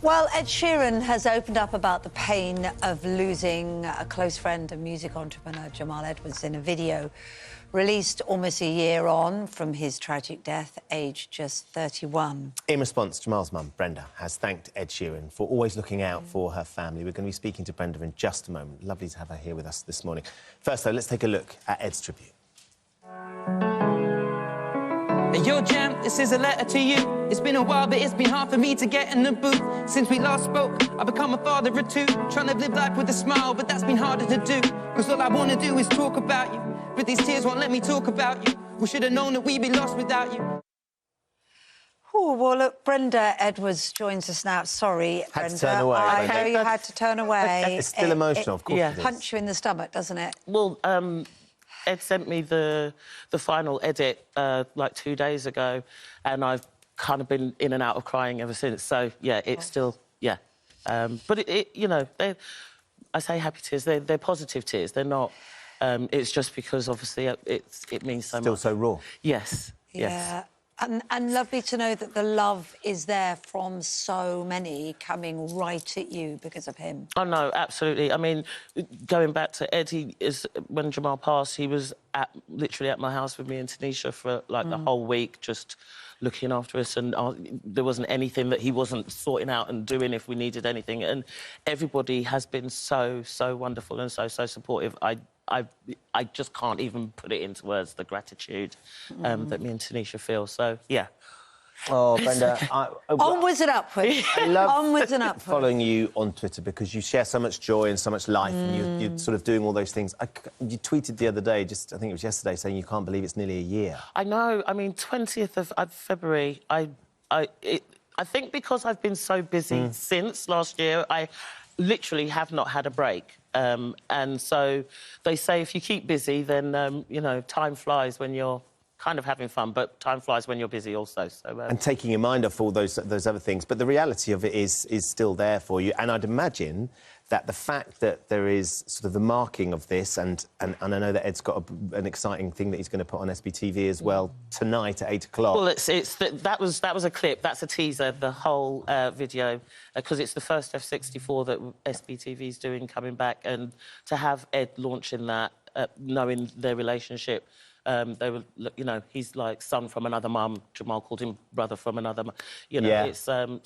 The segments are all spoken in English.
Well, Ed Sheeran has opened up about the pain of losing a close friend and music entrepreneur Jamal Edwards in a video released almost a year on from his tragic death, aged just 31. In response, Jamal's mum, Brenda, has thanked Ed Sheeran for always looking out for her family. We're going to be speaking to Brenda in just a moment. Lovely to have her here with us this morning. First, though, let's take a look at Ed's tribute. Yo, Jam, this is a letter to you. It's been a while, but it's been hard for me to get in the booth. Since we last spoke, I've become a father of two. Trying to live life with a smile, but that's been harder to do. Cause all I want to do is talk about you. But these tears won't let me talk about you. We should have known that we'd be lost without you. Oh, well, look, Brenda Edwards joins us now. Sorry, Had Brenda. to turn away, I Brenda. know you had to turn away. It's still emotional, of course it is. Punch you in the stomach, doesn't it? Well, Ed sent me the final edit like 2 days ago, and I've kind of been in and out of crying ever since. So yeah, it's still but you know, I say happy tears. They're positive tears. They're not. It's just because obviously it means so much. Still so raw. Yes. Yeah. Yes. And lovely to know that the love is there from so many coming right at you because of him. Oh, no, absolutely. I mean, going back to Ed, when Jamal passed, he was literally at my house with me and Tanisha for, like, the whole week, just looking after us, and there wasn't anything that he wasn't sorting out and doing if we needed anything. And everybody has been so, so wonderful and so, so supportive. I just can't even put it into words, the gratitude that me and Tanisha feel. So, yeah. Oh, Brenda, Onwards and upwards. I love Onwards and upwards. following you on Twitter because you share so much joy and so much life, and you're sort of doing all those things. You tweeted the other day, I think it was yesterday, saying you can't believe it's nearly a year. I know. I mean, 20th of February, I think because I've been so busy since last year, I literally have not had a break. And so they say if you keep busy, then, you know, time flies when you're kind of having fun, but time flies when you're busy also. So, and taking your mind off all those other things. But the reality of it is still there for you. And I'd imagine that the fact that there is sort of the marking of this, and I know that Ed's got an exciting thing that he's going to put on SBTV as well tonight at 8 o'clock. Well, that was a clip. That's a teaser, the whole video, because it's the first F64 that SBTV's doing coming back, and to have Ed launching that, knowing their relationship. They were, you know, he's like son from another mum. Jamal called him brother from another mum. You know, it's so.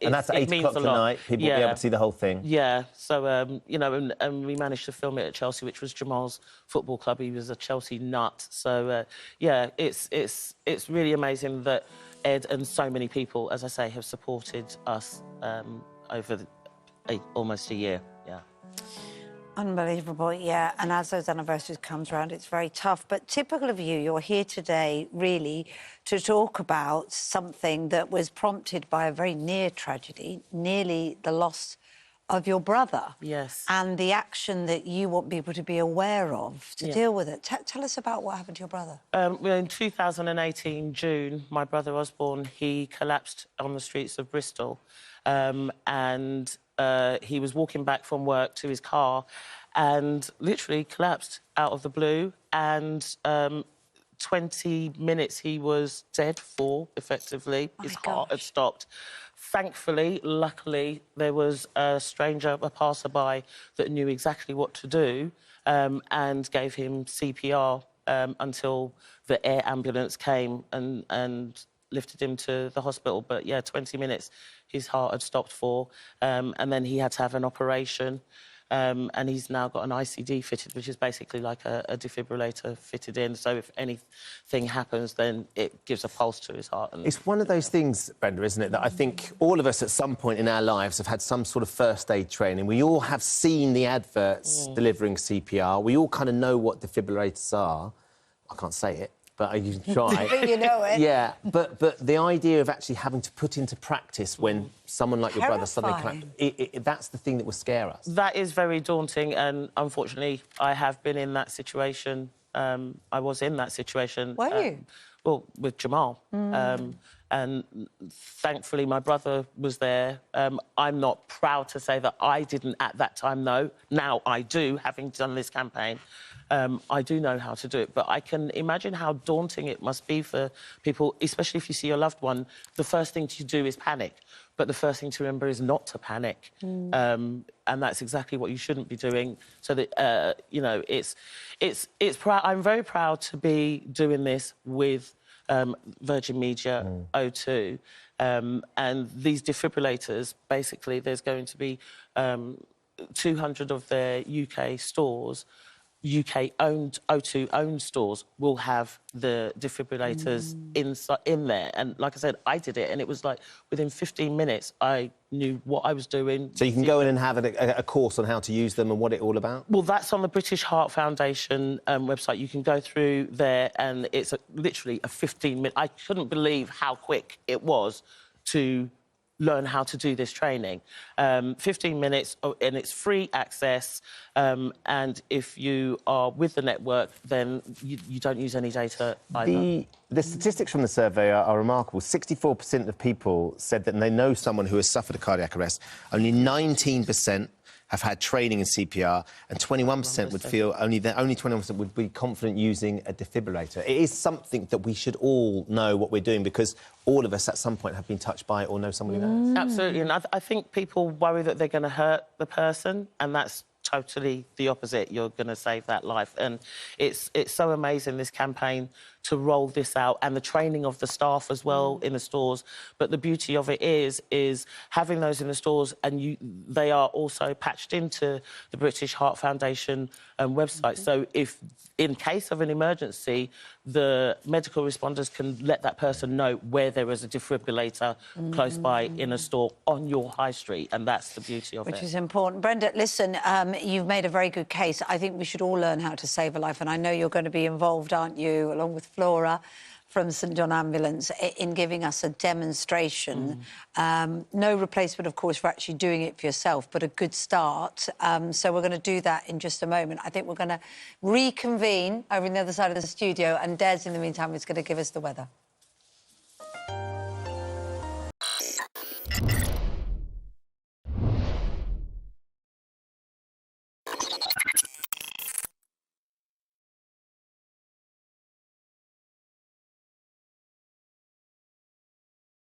And that's at 8 o'clock tonight. People will be able to see the whole thing. Yeah. So you know, and we managed to film it at Chelsea, which was Jamal's football club. He was a Chelsea nut. So yeah, it's really amazing that Ed and so many people, as I say, have supported us over almost a year. Yeah. Unbelievable, yeah. And as those anniversaries comes around, it's very tough. But typical of you, you're here today, really, to talk about something that was prompted by a very near tragedy, nearly the loss of your brother. Yes. And the action that you want people to be aware of to deal with it. Tell us about what happened to your brother. Well, in 2018, June, my brother Osborne, he collapsed on the streets of Bristol. And he was walking back from work to his car and literally collapsed out of the blue, and 20 minutes he was dead for, effectively. His heart had stopped. Thankfully, luckily, there was a stranger, a passerby, that knew exactly what to do and gave him CPR until the air ambulance came and lifted him to the hospital. But, yeah, 20 minutes his heart had stopped for, and then he had to have an operation, and he's now got an ICD fitted, which is basically like a defibrillator fitted in, so if anything happens, then it gives a pulse to his heart. And it's one of those things, Brenda, isn't it, that I think all of us at some point in our lives have had some sort of first aid training. We all have seen the adverts delivering CPR. We all kind of know what defibrillators are. I can't say it, but you can try. But you know it. Yeah, but the idea of actually having to put into practice when someone like your brother suddenly collapsed, that's the thing that will scare us. That is very daunting, and unfortunately, I have been in that situation. I was in that situation. Were you? Well, with Jamal. And thankfully, my brother was there. I'm not proud to say that I didn't at that time know. Now I do, having done this campaign. I do know how to do it, but I can imagine how daunting it must be for people, especially if you see your loved one. The first thing to do is panic, but the first thing to remember is not to panic. And that's exactly what you shouldn't be doing. So that, you know, I'm very proud to be doing this with Virgin Media O2. And these defibrillators, basically, there's going to be 200 of their UK stores, UK-owned, O2-owned stores, will have the defibrillators in there. And like I said, I did it, and it was like within 15 minutes, I knew what I was doing. So you can go in and have a course on how to use them and what it's all about? Well, that's on the British Heart Foundation website. You can go through there, and it's literally a 15-minute... I couldn't believe how quick it was to learn how to do this training. 15 minutes, and it's free access, and if you are with the network, then you don't use any data either. The statistics from the survey are remarkable. 64% of people said that they know someone who has suffered a cardiac arrest. Only 19% have had training in CPR, and 21% would feel only 21% would be confident using a defibrillator. It is something that we should all know what we're doing, because all of us at some point have been touched by it or know someone who knows. Absolutely, and I think people worry that they're going to hurt the person, and that's totally the opposite. You're going to save that life. And it's so amazing, this campaign, to roll this out, and the training of the staff as well in the stores. But the beauty of it is having those in the stores, and they are also patched into the British Heart Foundation website. So if, in case of an emergency, the medical responders can let that person know where there is a defibrillator close by in a store on your high street, and that's the beauty of it. Which is important. Brenda, listen, you've made a very good case. I think we should all learn how to save a life, and I know you're going to be involved, aren't you, along with Flora from St John Ambulance, in giving us a demonstration. No replacement, of course, for actually doing it for yourself, but a good start. So we're going to do that in just a moment. I think we're going to reconvene over on the other side of the studio, and Des, in the meantime, is going to give us the weather.